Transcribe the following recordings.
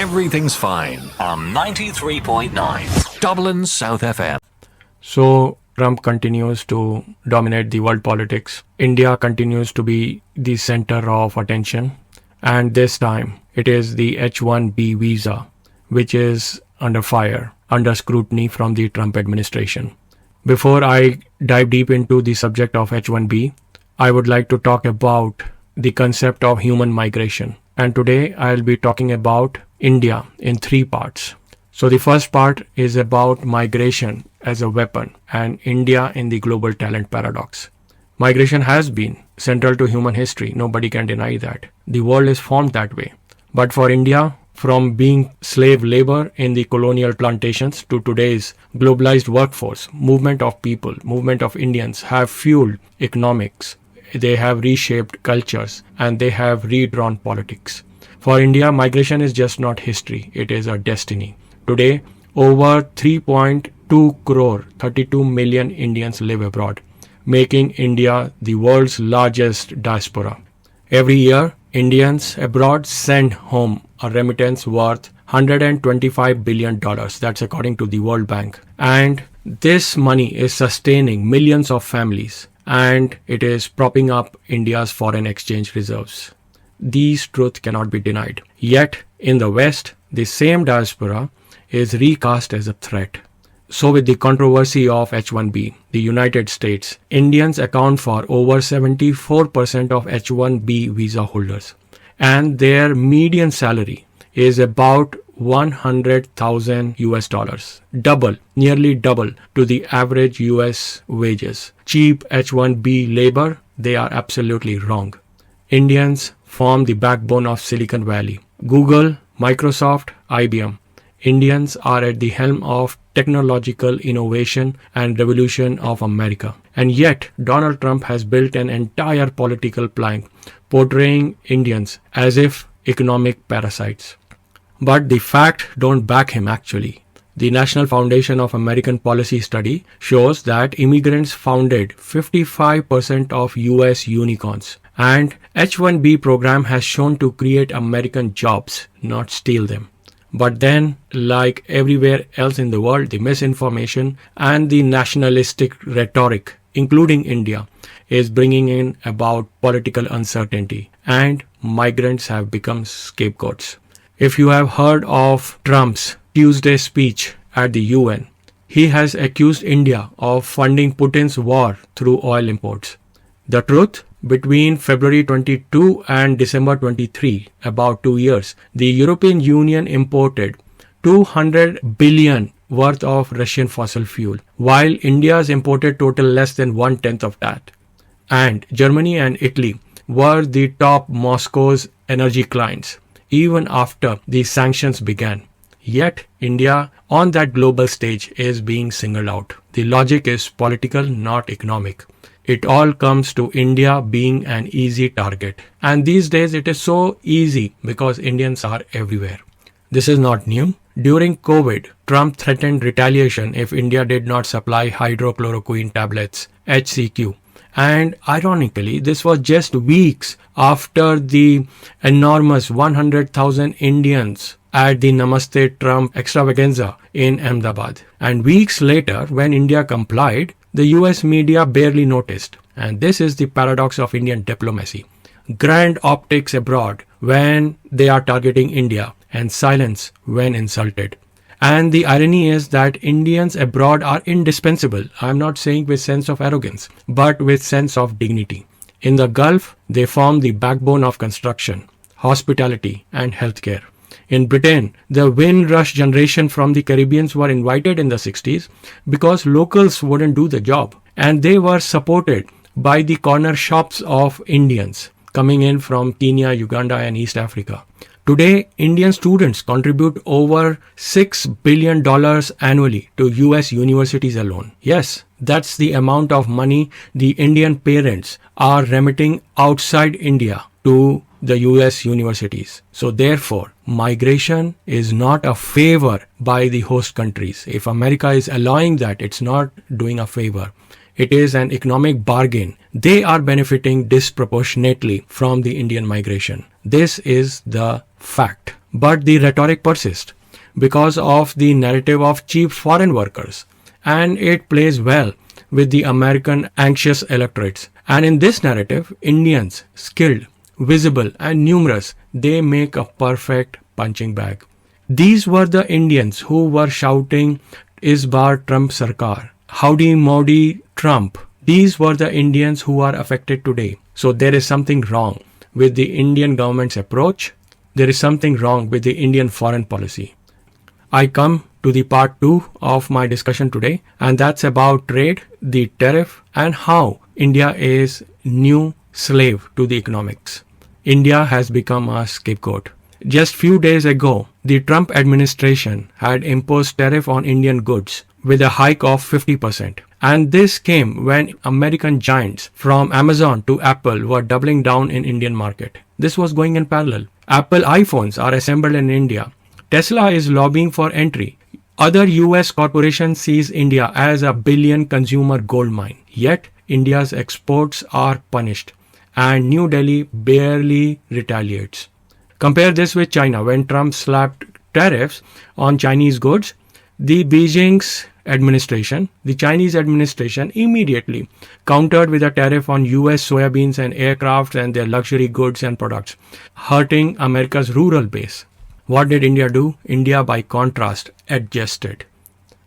everything's fine on 93.9 Dublin South FM. So Trump continues to dominate the world politics. India continues to be the center of attention. And this time it is the H1B visa, which is under fire, under scrutiny from the Trump administration. Before I dive deep into the subject of H1B, I would like to talk about the concept of human migration. And today I'll be talking about India in three parts. So the first part is about migration as a weapon and India in the global talent paradox. Migration has been central to human history. Nobody can deny that. The world is formed that way. But for India, from being slave labor in the colonial plantations to today's globalized workforce, movement of people, movement of Indians have fueled economics. They have reshaped cultures and they have redrawn politics. For India, migration is just not history, it is a destiny. Today, over 3.2 crore, 32 million Indians live abroad, making India the world's largest diaspora. Every year, Indians abroad send home a remittance worth $125 billion. That's according to the World Bank. And this money is sustaining millions of families and it is propping up India's foreign exchange reserves. These truths cannot be denied. Yet, in the West, the same diaspora is recast as a threat. So with the controversy of H1B, the United States, Indians account for over 74% of H1B visa holders. And their median salary is about $100,000 double, nearly double to the average US wages. Cheap H1B labor, they are absolutely wrong. Indians form the backbone of Silicon Valley. Google, Microsoft, IBM. Indians are at the helm of technological innovation and revolution of America. And yet, Donald Trump has built an entire political plank portraying Indians as if economic parasites. But the fact don't back him actually. The National Foundation of American Policy Study shows that immigrants founded 55% of US unicorns. And H1B program has shown to create American jobs, not steal them. But then, like everywhere else in the world, the misinformation and the nationalistic rhetoric, including India, is bringing in about political uncertainty and migrants have become scapegoats. If you have heard of Trump's Tuesday speech at the UN, he has accused India of funding Putin's war through oil imports. The truth? Between February 22 and December 23, about 2 years, the European Union imported 200 billion worth of Russian fossil fuel, while India's imported total less than 1/10 of that. And Germany and Italy were the top Moscow's energy clients, even after the sanctions began. Yet, India on that global stage is being singled out. The logic is political, not economic. It all comes to India being an easy target. And these days it is so easy because Indians are everywhere. This is not new. During COVID, Trump threatened retaliation if India did not supply hydrochloroquine tablets, HCQ. And ironically, this was just weeks after the enormous 100,000 Indians at the Namaste Trump extravaganza in Ahmedabad. And weeks later, when India complied, the US media barely noticed. And this is the paradox of Indian diplomacy. Grand optics abroad when they are targeting India and silence when insulted. And the irony is that Indians abroad are indispensable. I'm not saying with sense of arrogance, but with sense of dignity. In the Gulf, they form the backbone of construction, hospitality and healthcare. In Britain, the Windrush generation from the Caribbean were invited in the 60s because locals wouldn't do the job. And they were supported by the corner shops of Indians coming in from Kenya, Uganda and East Africa. Today, Indian students contribute over $6 billion annually to US universities alone. Yes, that's the amount of money the Indian parents are remitting outside India to the US universities. So therefore, migration is not a favor by the host countries. If America is allowing that, it's not doing a favor. It is an economic bargain. They are benefiting disproportionately from the Indian migration. This is the fact. But the rhetoric persists because of the narrative of cheap foreign workers, and it plays well with the American anxious electorates. And in this narrative, Indians, skilled, visible and numerous, they make a perfect punching bag. These were the Indians who were shouting, "Is bar Trump Sarkar? Howdy Modi Trump." These were the Indians who are affected today. So there is something wrong with the Indian government's approach. There is something wrong with the Indian foreign policy. I come to the part 2 of my discussion today, and that's about trade, the tariff, and how India is new slave to the economics. India has become a scapegoat. Just few days ago, the Trump administration had imposed tariff on Indian goods with a hike of 50%. And this came when American giants from Amazon to Apple were doubling down in Indian market. This was going in parallel. Apple iPhones are assembled in India. Tesla is lobbying for entry. Other US corporations sees India as a billion consumer gold mine. Yet, India's exports are punished and New Delhi barely retaliates. Compare this with China. When Trump slapped tariffs on Chinese goods, the Chinese administration immediately countered with a tariff on US soybeans and aircraft and their luxury goods and products, hurting America's rural base. What did India do? India, by contrast, adjusted.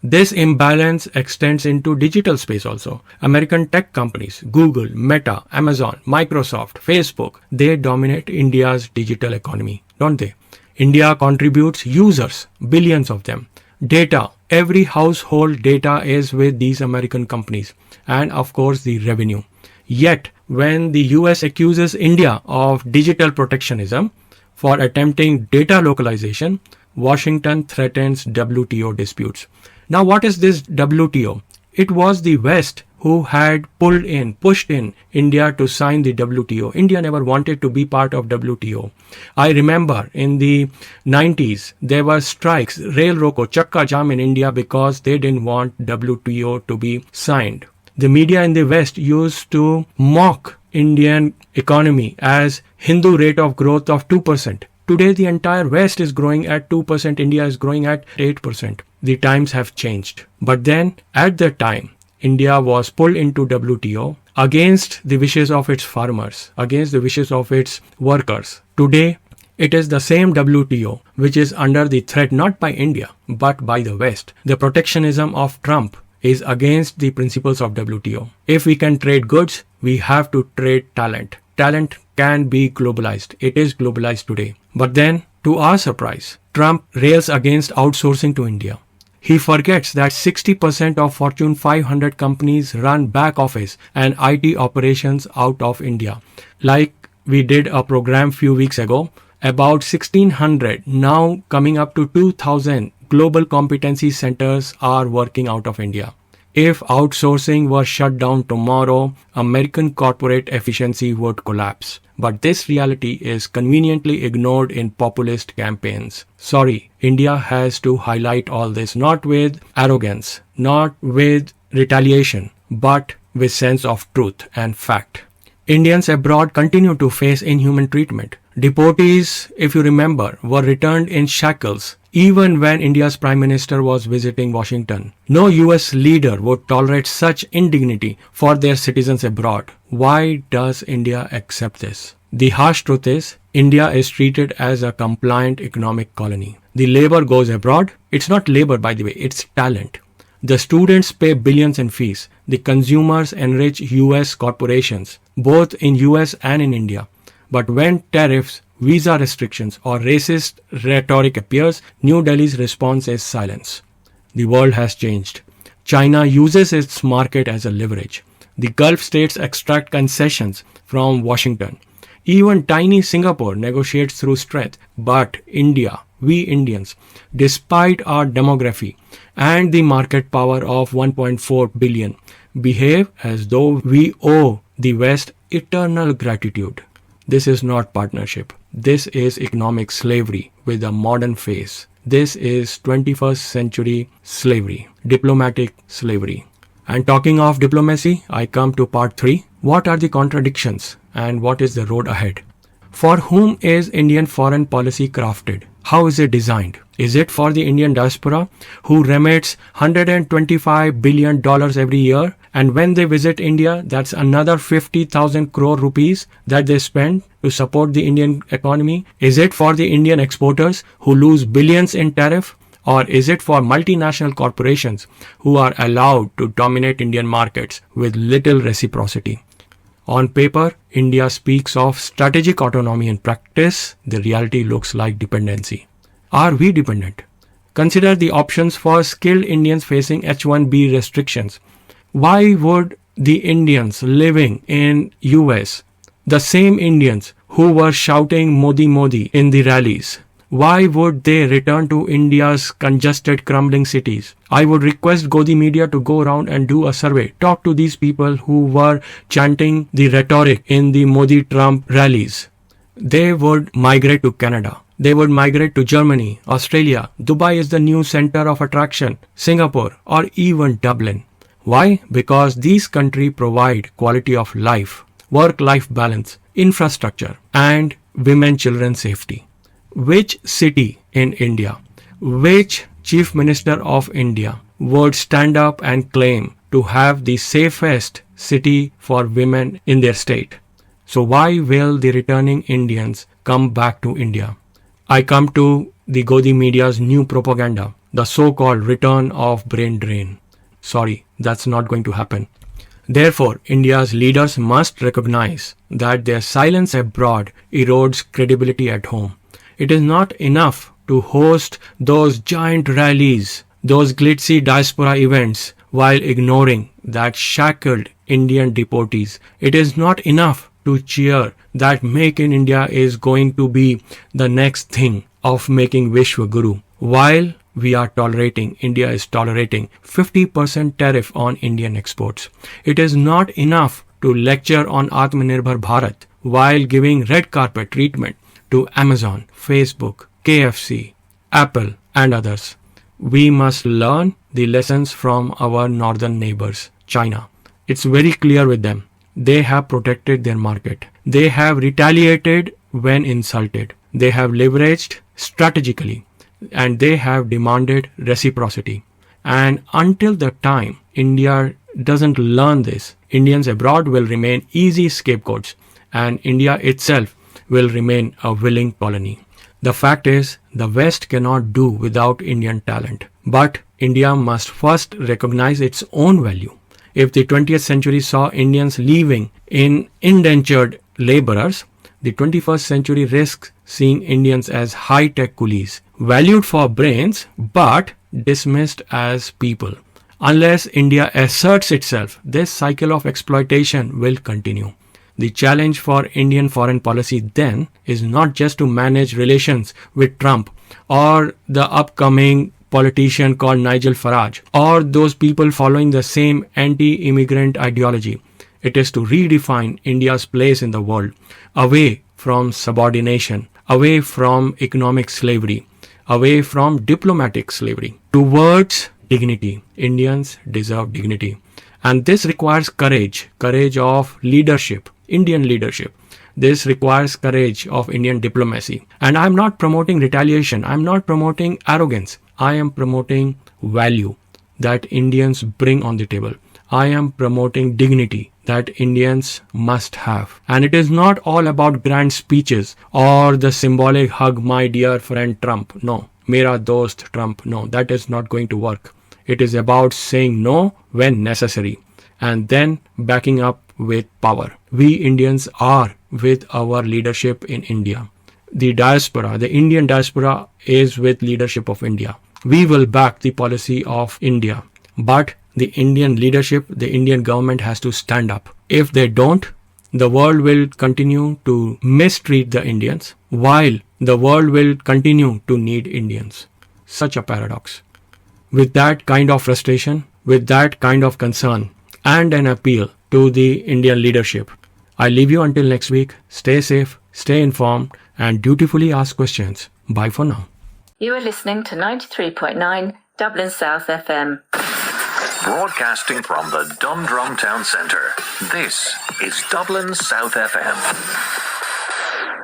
This imbalance extends into digital space also. American tech companies, Google, Meta, Amazon, Microsoft, Facebook, they dominate India's digital economy, don't they? India contributes users, billions of them. Data, every household data is with these American companies, and of course the revenue. Yet, when the US accuses India of digital protectionism for attempting data localization, Washington threatens WTO disputes. Now, what is this WTO? It was the West who had pushed in India to sign the WTO. India never wanted to be part of WTO. I remember in the 90s, there were strikes, rail roko, chakka jam in India because they didn't want WTO to be signed. The media in the West used to mock Indian economy as Hindu rate of growth of 2%. Today, the entire West is growing at 2%. India is growing at 8%. The times have changed. But then, at that time, India was pulled into WTO against the wishes of its farmers, against the wishes of its workers. Today, it is the same WTO which is under the threat not by India, but by the West. The protectionism of Trump is against the principles of WTO. If we can trade goods, we have to trade talent. Talent can be globalized. It is globalized today. But then, to our surprise, Trump rails against outsourcing to India. He forgets that 60% of Fortune 500 companies run back office and IT operations out of India. Like we did a program few weeks ago, about 1600, now coming up to 2000 global competency centers are working out of India. If outsourcing were shut down tomorrow, American corporate efficiency would collapse. But this reality is conveniently ignored in populist campaigns. Sorry, India has to highlight all this, not with arrogance, not with retaliation, but with sense of truth and fact. Indians abroad continue to face inhuman treatment. Deportees, if you remember, were returned in shackles even when India's Prime Minister was visiting Washington. No US leader would tolerate such indignity for their citizens abroad. Why does India accept this? The harsh truth is, India is treated as a compliant economic colony. The labor goes abroad. It's not labor, by the way, it's talent. The students pay billions in fees. The consumers enrich US corporations, both in US and in India. But when tariffs, visa restrictions or racist rhetoric appears, New Delhi's response is silence. The world has changed. China uses its market as a leverage. The Gulf states extract concessions from Washington. Even tiny Singapore negotiates through strength. But India, we Indians, despite our demography and the market power of 1.4 billion, behave as though we owe the West eternal gratitude. This is not partnership. This is economic slavery with a modern face. This is 21st century slavery, diplomatic slavery. And talking of diplomacy, I come to part 3. What are the contradictions and what is the road ahead? For whom is Indian foreign policy crafted? How is it designed? Is it for the Indian diaspora who remits $125 billion every year? And when they visit India, that's another 50,000 crore rupees that they spend to support the Indian economy. Is it for the Indian exporters who lose billions in tariff? Or is it for multinational corporations who are allowed to dominate Indian markets with little reciprocity? On paper, India speaks of strategic autonomy. In practice, the reality looks like dependency. Are we dependent? Consider the options for skilled Indians facing H1B restrictions. Why would the Indians living in US, the same Indians who were shouting Modi Modi in the rallies, why would they return to India's congested, crumbling cities? I would request Godi media to go around and do a survey. Talk to these people who were chanting the rhetoric in the Modi-Trump rallies. They would migrate to Canada. They would migrate to Germany, Australia. Dubai is the new center of attraction, Singapore, or even Dublin. Why? Because these countries provide quality of life, work-life balance, infrastructure, and women-children safety. Which city in India, which Chief Minister of India would stand up and claim to have the safest city for women in their state? So why will the returning Indians come back to India? I come to the Godi media's new propaganda, the so-called return of brain drain. Sorry, that's not going to happen. Therefore, India's leaders must recognize that their silence abroad erodes credibility at home. It is not enough to host those giant rallies, those glitzy diaspora events, while ignoring that shackled Indian deportees. It is not enough to cheer that Make in India is going to be the next thing of making Vishwa Guru, while India is tolerating 50% tariff on Indian exports. It is not enough to lecture on Atmanirbhar Bharat while giving red carpet treatment to Amazon, Facebook, KFC, Apple, and others. We must learn the lessons from our northern neighbors, China. It's very clear with them. They have protected their market. They have retaliated when insulted. They have leveraged strategically, and they have demanded reciprocity. And until the time India doesn't learn this, Indians abroad will remain easy scapegoats, and India itself will remain a willing colony. The fact is, the West cannot do without Indian talent. But India must first recognize its own value. If the 20th century saw Indians leaving in indentured laborers, the 21st century risks seeing Indians as high-tech coolies, valued for brains but dismissed as people. Unless India asserts itself, this cycle of exploitation will continue. The challenge for Indian foreign policy then is not just to manage relations with Trump or the upcoming politician called Nigel Farage or those people following the same anti-immigrant ideology. It is to redefine India's place in the world, away from subordination, away from economic slavery, away from diplomatic slavery, towards dignity. Indians deserve dignity. And this requires courage of leadership, Indian leadership. This requires courage of Indian diplomacy. And I'm not promoting retaliation. I'm not promoting arrogance. I am promoting value that Indians bring on the table. I am promoting dignity that Indians must have. And it is not all about grand speeches or the symbolic hug, my dear friend Trump. No, mera dost Trump. No, that is not going to work. It is about saying no when necessary and then backing up with power. We Indians are with our leadership in India. The diaspora, the Indian diaspora is with leadership of India. We will back the policy of India. But the Indian leadership, the Indian government has to stand up. If they don't, the world will continue to mistreat the Indians while the world will continue to need Indians. Such a paradox. With that kind of frustration, with that kind of concern and an appeal to the Indian leadership, I leave you until next week. Stay safe, stay informed, and dutifully ask questions. Bye for now. You are listening to 93.9 Dublin South FM. Broadcasting from the Dundrum Town Centre, this is Dublin South FM.